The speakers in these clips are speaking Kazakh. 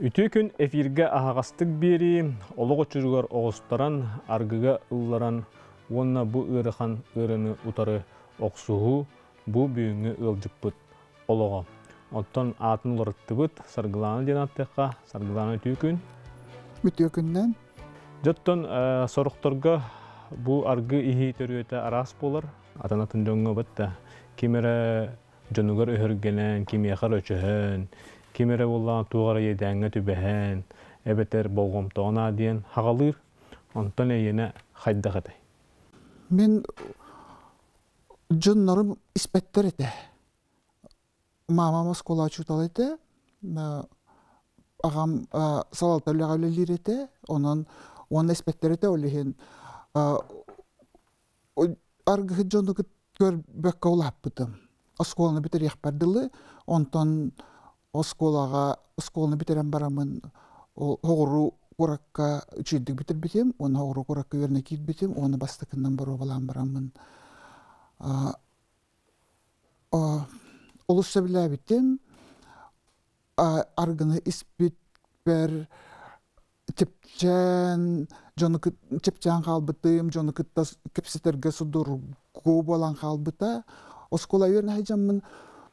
Үтü күн эфирге ағастық бері, олығы чүргер оғыстаран, аргыға ұлларан, онна бұ ұрыхан ұрыны ұтары оқсуғу, бұ бүйіңі өлжіппіт олығы. Оттан атын ұлырытты бұт, сарғыланы ден аттыққа, сарғыланы үтü күн. Үтü күннен? Жоттан сорықтарға бұ аргы ихи төріөті арас болар, атанатын жоңғы бұтта. Кемері жонуғар өйіргенен, кемеқар өчіхін, кемері болған туғара едәңі түбәхән, әбетер болғымтауына дейін хағалыр, онтан әйені қайда қадай. Мен жонларым іспәттер еті. Мамам скола чутал еті, ағам салалтарлы ғалелер еті, оның іспәттер еті олеген. Арғы жонды көр бәкка олап бұдым. Сколаны бітер яқпардылы, онтан сколаны битерен барамын, хоғыру қоракка үчейдік бітір бітем, оны хоғыру қоракка верне кейт бітем, оны бастықынан бару балан барамын. Олысса білә бітем, арғыны іспет бәр тепчен, жоны тепчен қалбытым, жоны кітті кепсетерге судыр қу болан қалбыта, оскола верне хайжамын.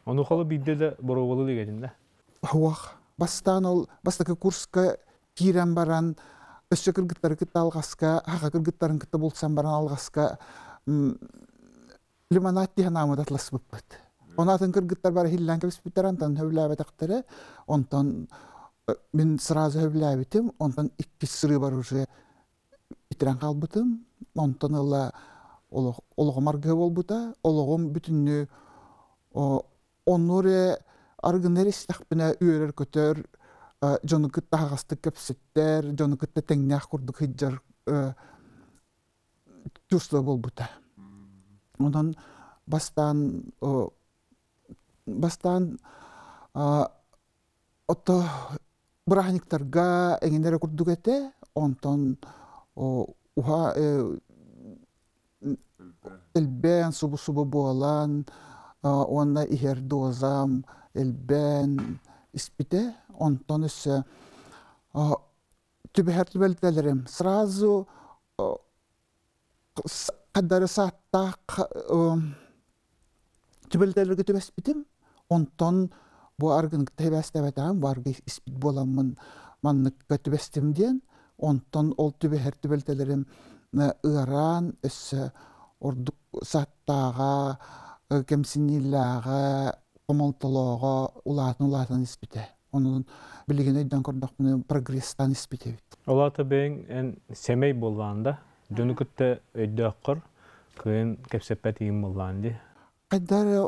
Оны қолы бейді де бұру болу дегенде? Хуах, бастан ол, бастакы курска кирен баран, өсі кіргіттары кітті алғасқа, аға кіргіттарын кітті болсан баран алғасқа, лимонад дейін амыд атлас бұппыд. Онатын кіргіттар бары хиллан кәбіс біттер, антан хөвіләбет ақтары, онтан мен сразу хөвіләбетім, онтан 2 сыры бар уже бітірен қалбытым, онтан олығым арғы бол бұта, олығым бүтінні онуре аргынер истақпына үйерер көтер, жоны күтті ағасты көпсеттер, жоны күтті тәңнәқ құрдық хиджар чувство бол бұта. Ондан бастан отто бұрағниктарға әңгендері құрдық әте, онтан уға әлбән субы болан, онна ихер дозам, элбен испите, онтон өсі түбәхәр түбәлтәлерім. Сразу қадары саттақ түбәлтәлерге түбәспітім, онтон бұ арғын тәбәстәбәтәм, бұ арғы испит боламын манныққа түбәстімден, онтон ол түбәхәр түбәлтәлерім ұғаран өсі ордық саттаға, кемсинилляға, комолтолоға улатын испите. Onun bilgini öйден көрдік мұны прогресстан испите бит. Олаты бәң семей болғанда, жөні күтті өйді аққыр, күйін кепсеппәт егін болғанды. Қайдары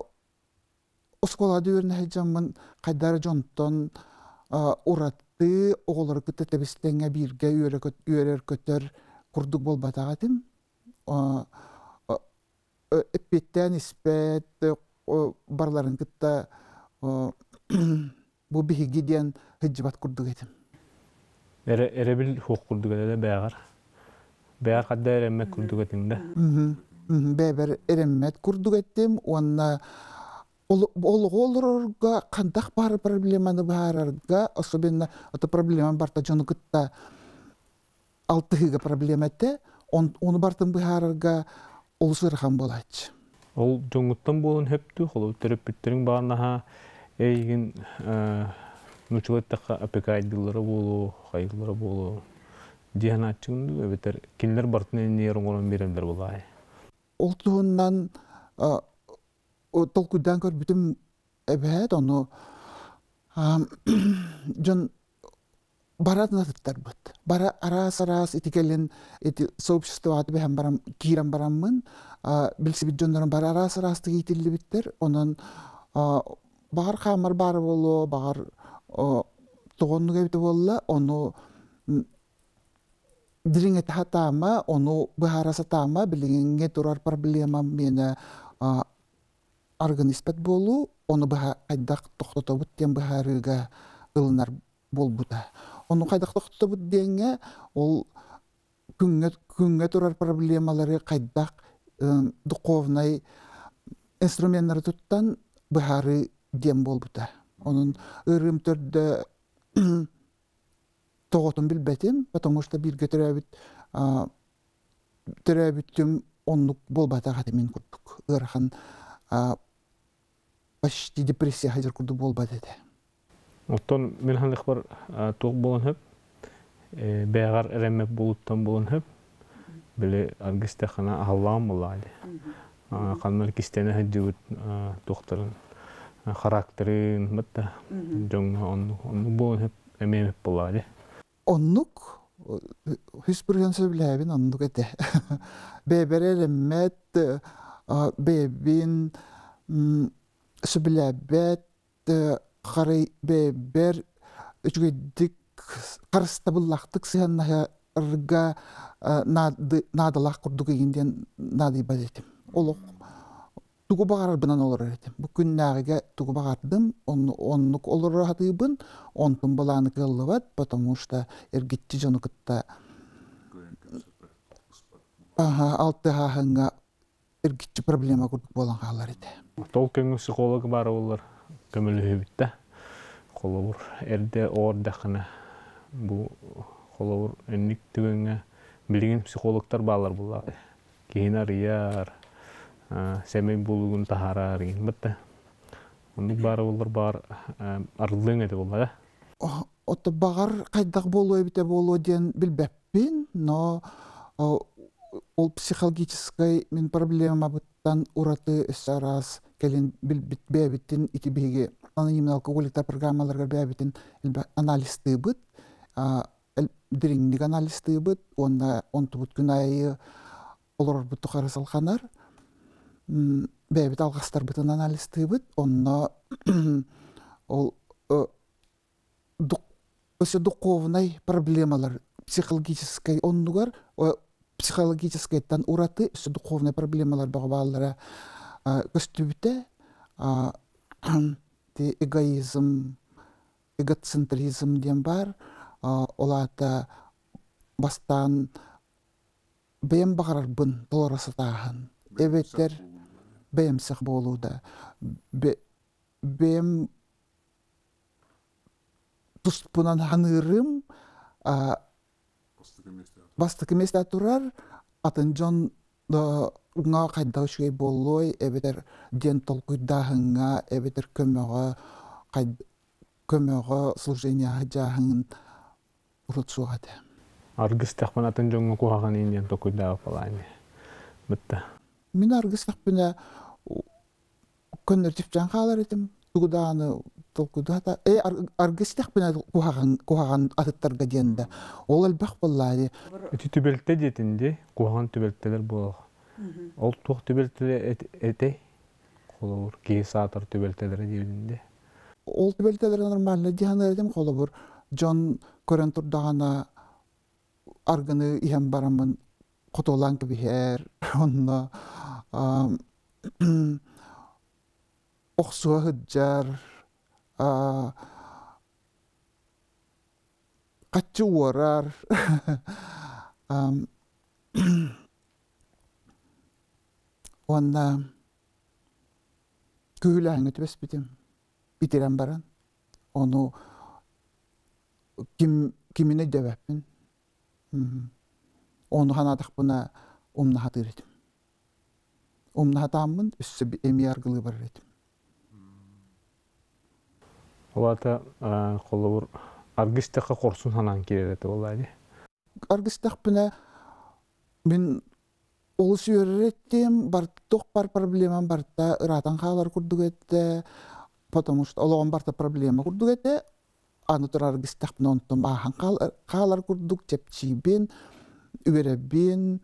осколады өріне хайжамын, қайдары жонтон ұратты оғылары күтті тәбістеңе бірге үйерер көтер күрдік болбатағатым. Эппеттен испет барларын күтті bu bihigiden hıcıbat kurduk edim. Erebil hukuk kurduk edede beyağar. Beyağar kadda erenmek kurduk edimde. Beyber erenmek kurduk ettim. Ona olurga kandak bar problemanı bararga. Особенно это проблема барта жону кытта алтыгы проблем etти. Onu бартын барарга олсырхан болайчы. Ол жоңуттан болын хөптү, холу терапевттерин барнаха Эйгин нучулеттаққа апекайдылары болу, қайылары болу. Дихан атчыңды, өбетер, кенлер бартын әнерін олан беремдер болай. Ол туғыннан толкудан көр бүтім әбәд, оны жон баратын атыттар бұд. Бара арас етекелін сообщество аты бәхен барам, кейран барамын, білсі біт жондарын бара арас-арасты кейтілі біттер, оның Бағар қамар бары болу, бағар тұғынны көбіті болу, оны дирин әті хатама, оны бұхараса тама, білігінге тұрар проблема мені арғын іспет болу, оны бұға қайдақ тоқтата бұттен бұхарыға ұлынар бол бұда. Оны қайдақ тоқтата бұттенге, ол күнге тұрар проблемалары қайдақ дұқовнай инструменттары тұттан бұхары дем бол бұда. Onun ırım törde тоғотун билбетим, потому что бирге төрөбүттүм оннук болбатагаты мен курдук. Ырахан почти депрессия хажыр курдук болбатады. Оттон мен хандык бар тук болон хөп, бәгар эремеп болуттан болон хөп, биле аргысты хана ахаллам булады. Каннар кистене хәҗүт доктор характерин мытта жон онну болон хөп эмемеп булады. Оннук хүспүрген сөйләбин оннук эте. Беберелемет бебин сөйләбет харай бебер үчүгедик карыстабыллактык сыяннага надалак курдук ийинден нады бадетим. Олок тугу багарбынан олор этим. Бу күннәгегә тугу багардым, оннук олор хатыбын, онтун баланы кыллыбат, потому что эргитти жонукта алты хахынга эргитти проблема курдук болан халар эте. Толкын психолог бар олар көмөлү битте. Колобур эрде ордакына бу колобур энник түгөнгө билген психологтар балар булар. Кейинар яр семей булугун тахарар битте. Онук бар олар бар арлың эде булар. Отто багар кайдак болуу бите болуу ден билбеппин, но ол психологической мен проблема буттан ураты эсарас келин билбит бебитин итибеге анонимный алкоголиктер программаларга бебитин анализ тыбыт, диринник анализ тыбыт, онтубут күнайы олор бутту карасалханар, бебит алгастар бутун анализ тыбыт, онно ол духовный проблемалар психологической оннугар психологическойттан ураты духовный проблемалар багалара көстүбүтэ эгоизм, эгоцентризм ден бар, олата бастан бэм багарарбын толорасатахан. Эбеттер бэмсэх болууда. Бэм туспунан ханырым бастык эместе турар, атын жон уңа кайда үшгей болой, эбетер ден толкуйдахыңа, эбетер көмөгө служение хажахын урутсугады. Аргыс тахман атын жонго кухаган инден толкуйдагы фалайны. Битте. Мен аргыс тахпына көннөртүп жанкалар этим, тугудааны толкуйдата. Аргыс тахпына кухаган атыттарга денде. Ол албак боллары. Түбелте детинде кухаган түбелтелер боло. Ол тух түбелтелер эте колобур кейсатыр түбелтелери дебинде. Ол түбелтелер нормально диханы эдем колобур. Жон көрөн турдагана аргыны иһем барамын котолан кебихер. Онно оксуа хыджар, каччы уорар. Онна күйләңе төбәс битем. Битерәм баран. Оны кимине дәвәппен. Оны ханадык буна умна хатыр этим. Умна хатамын үссө эми аргылы бар этим. Олата колобур аргыстакка корсун ханан кирет болайды. Аргыстак буна мен ол сүйреттем, тох бар проблемам барта, ыратын халар курдук этте, потому что олоғын барта проблема курдук этте, аны тур аргыстак буна онтон ахан халар курдук, чепчибин, үеребин,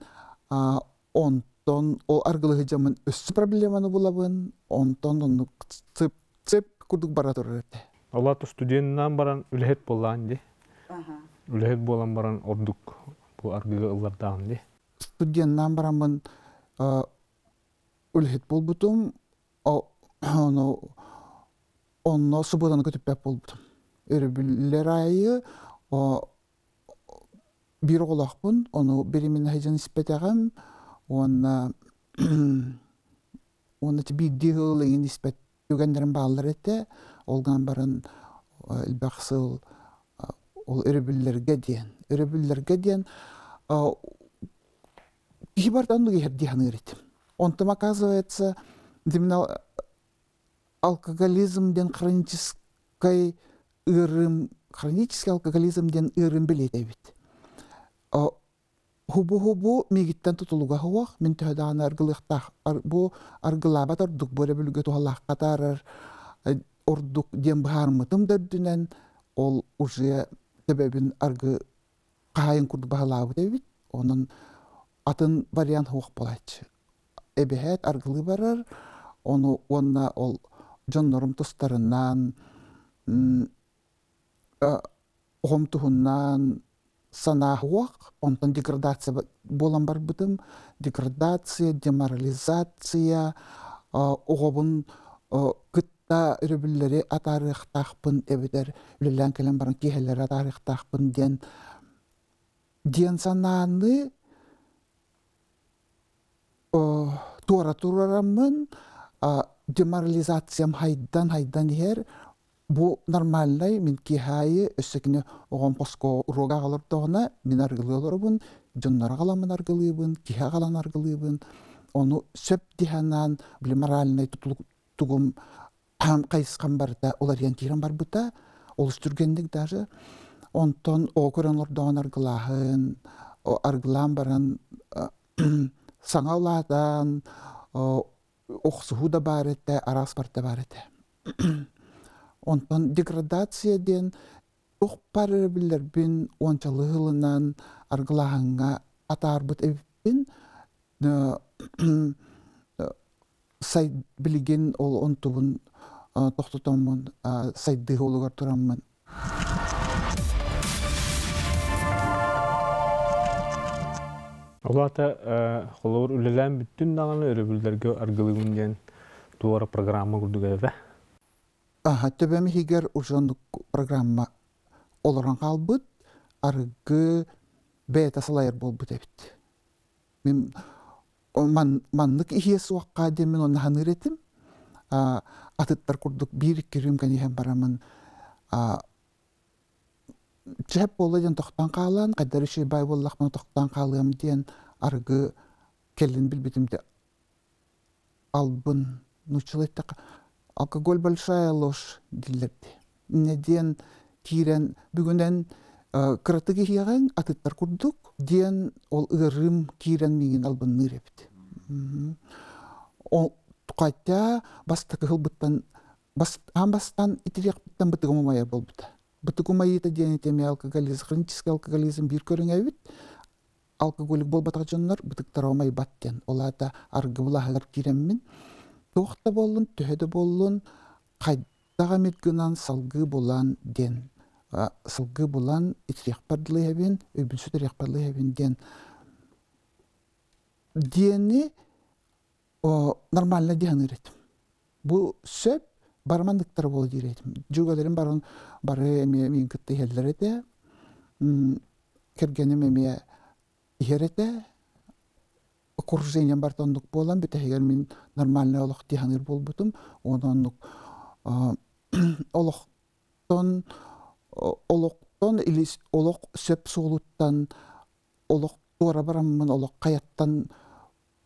онтон ол аргылы жамын өссү проблеманы булабын, онтон оны цеп курдук бара тур этте. Олата студенттан баран үлехет боллан ди. Үлехет болан баран ордук бу аргыга ыллардан ди. Студенттан барамын үлехет болбутум, онно субботаны көтүппеп болбутум. Өрөбүллер айы бир оголакпын, оны беримин хайжан испетегем, оны бир дигылыгын испет түгендерин баалар эте, олган барын илбаксыл ол өрөбүллерге диен кибардан дуги хердихан ирит. Он-там оказывается именно алкоголизмден хронический алкоголизмден ырым билетебит. Хубу мигиттен тутулуга хуак мен төһөдаган аргылыктах бу аргылаба тордук бөре бүлүгө тухаллах катарар ордук дем баармытым дөрдүнен ол уже себебин аргы кайын курду баалабы дебит. Онун атын вариант хуак болайчы. Эбехет аргылы барар, онна ол жоннорум тустарынан охомтухуннан санахуак, онтон деградация болан бар бытым, деградация, деморализация, оғобын кытта үрөбүллери атарыктахпын эбидер, үлелен келен баран кихелер атарыктахпын ден сананы турарамын, деморализациям хайдан ихер, бу нормальный мен кихайы өссекіне оған поско урога қалыр тоғына мен аргылы оларыбын, жоннар қаламын аргылыбын, киха қалан аргылыбын, оны сөп диханан білі моральный тұғым қайысқан барда, олар ян кейран бар бұта, ол үстіргендік даже, онтон о көрен ордаған аргылағын, аргылан баран саңауладан, оқсығу да бар еті, арас барда бар еті. Онтон деградация ден оқ пары білер бін ончалы ғылынан арғылағанға атарбыт әбіппін сай білген ол онтуғын тоқтытамын сайды олығар тұрамын. Олата қолауыр үлелән бүттін дағаны өрөбүлдерге арғылығын ден туара программа күрдіг әді? Төбәмі хигер ұжандық программа оларан қалбыт, арғы бәйті салайыр бол бұд әбіт. Мен маннық ихес уаққа демен оны ханыр етім. Атыттар күрдік бір керім кәнеген барамын. Чәп болы ден тоқтан қалан, қайдар үші бай боллақман тоқтан қалым ден арғы келін білбетімді албын нұчылайттақ. Алкоголь большая ложь дилерди. Неден кирен бүгүнен кыратыгы хияган атыттар курдук, ден ол ырым кирен мигин албын нырепти. Ол тукайта бастакы хылбыттан бастан итирек биттан бытыгым майя болбута. Бытыгым майыта ден этеме алкоголизм, хронический алкоголизм бир көрүң эбит. Алкоголик болбатак жоннор бытыктар омай баттен. Олата аргы булахалар киреммин. Тоқта болын, төһеді болын, қайдаға метгінан салғы болан ден. Салғы болан итірек бардылы әбен, өбінсі түрек бардылы әбен ден. Дені нормально ден үретім. Бұл сөп бармандықтар болы дейретім. Жүгелерім бары әме күтті елдер еті, кергенім әме ехер еті, окружением бартондук болан бите эгер мен нормальный олох тиханыр болбутум ононук олоктон или олох сөп суулуттан олох туара бараммын олох каяттан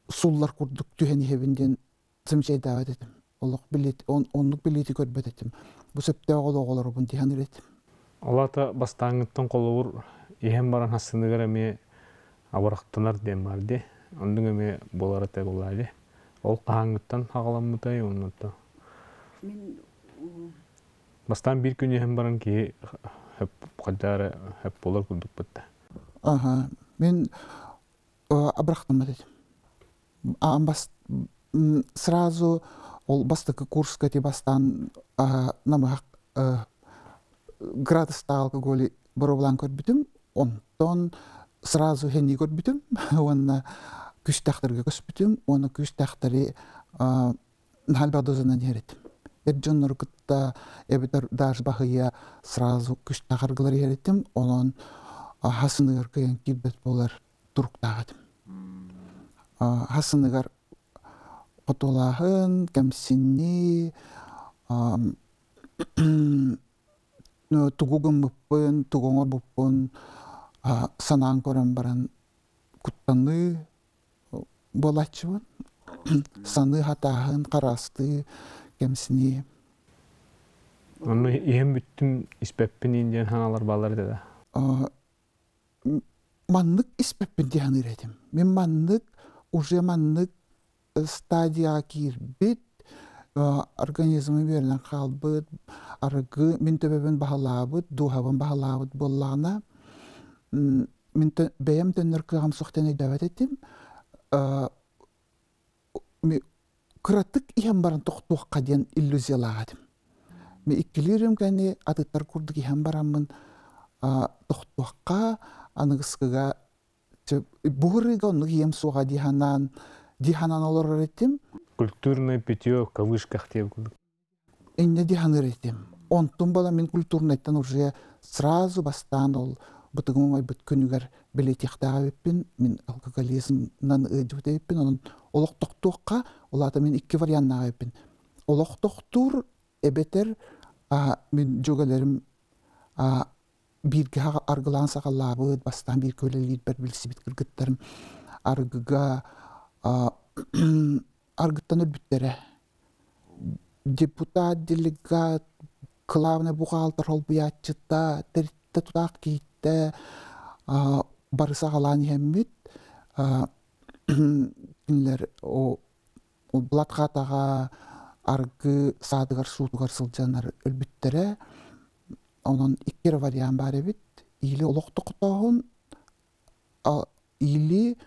суллар курдук түһени хебинден сымчай дават этим олох билет оннук билети көрбөт этим бу сөптө оголор бун тиханыр этим Олата бастаңыттан колур ихем баран хасыныгар эме абарактанар дем барди. Ондың әме болары тәг олайды. Ол қағаңыттан ағаламытай онытты. Бастан бір күн ехім баран ки қадары әп болар күндік бітті. Мен абырақтама дедім. Сразу ол бастықы курс кәте бастан намығақ градуста алкоголі бұры көрбітім. Онтон сразу хенни көрбітім. Онна күш тақтырға көспітім, оны күш тақтыры нәлбә дозынан еретім. Жоннор күтті әбітер даш бағыя сразу күш тақырғылар еретім, онын хасынығыр көйен килбет болар тұрықтағадым. Хасынығыр қотолағын, кәмсінні, тугугун буппун, тугоңор буппун, санаан көрөн баран куттаны болачыбын. Саны хатаахын, карасты, кемсини. Onu иһэн бүттүм испеппин индиен ханалар балар деда. Маннык испеппин дихан иретим. Мен маннык, уже маннык стадия кирбит, организмы бернен қалбыт, аргы мен төбебен бахалабыт, духабын бахалабыт боллағына. Мен бәйім төннер кығам соқтен өйдәбәт етім. Күраттык иһэн баран тоқтуаққа ден иллюзиялағадым. Мен иккілерім кәне атыттар күрдік иһэн барамын тоқтуаққа, анығысқыға бұғырыға оны ем суға диханан олар ретім. Культурный питье в кавышках те курдук. Энне дихан ретім. Онтун бала мен культурнайттан уже сразу бастан ол бұтығым айбыт күнігер білетектаға өппін, мен алкоголизмнан өйдіуді өппін, оның олық тоқтуаққа, олата мен 2 варианнаға өппін. Олық тоқтур әбетер мен жөгалерім бирге аргылан сағалабыд, бастан бір көлелер бір білісі біт кіргіттарым аргыға аргыттан өлбіттері. Депутат, делегат, клавны бұғалтыр ол бұятчыта, тәрітті тұтақ кейтті, бары сағалан еммет, бұлатқатаға аргы садығар суытығар сылжанар өлбіттері. Onun 2 вариант бар бит. Или олоқты құтағын, или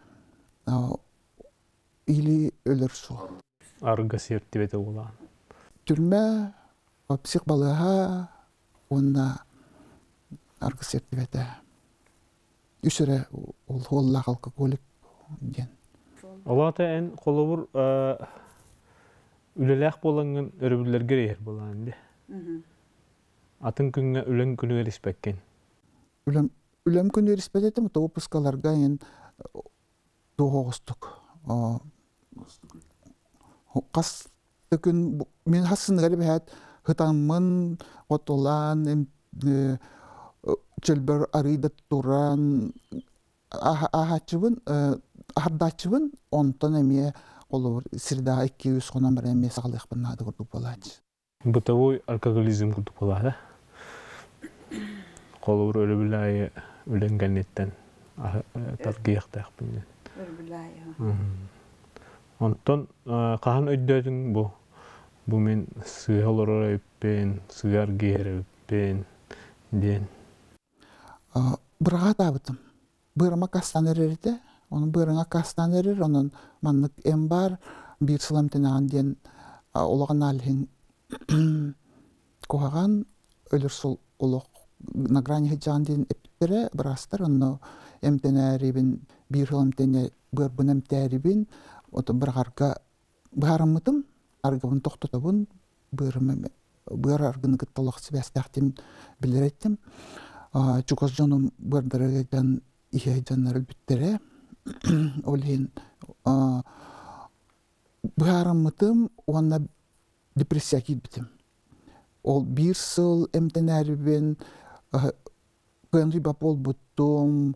өлір су. Арга серті беті олаған. Түрме, псих балыға, онна арга серті беті. Үсірі олға қалқы көлік ден. Олата ән қолы бұр үлеләқ болаңын өрібілерге рейір болған де. Атын күнге үлен күні өріспәккен. Үлен күні өріспәк етім, опускаларға ен тоғыстық. Қасты күн, мен хасын ғарып әт, ғытанмын, ғотолан, чөлбір арыйда тұран, ахардачыбын, онтан әме қолыр, сірда 200 қонан бір әме сағалықпын нады күрдік болады. Бытовой алкоголизм күрдік болады. Қолы бұр өлі үленгенеттен таргияқтақпын. Онтон қаған өйдөдің бұл. Бұл мен сығалыр өйіппен, сығар кейер өйіппен ден. Бұраға табытым. Бұрыма қастан өрерді. Оның бұрыңа қастан өрер, оның манлық әм бар. Bir сыламтенаған ден олаған алхин қоғаған өлір сол олық на грани хиджан ден эптері бірастар, оны әмтенәрібін, бір сыламтене бір бұн әмтәрібін, бір ғарға бұғарымытым, арғабын тоқтатабын, бір арғыны күтталық себәстәқтім білер еттім. Чуқыз жоным бірдірі жан ihe жанар үлбіттері, олхин бұғарымытым, онына депрессия кейбітім. Ол bir сыл әмтенәрібін, көнрі бап ол бұттым,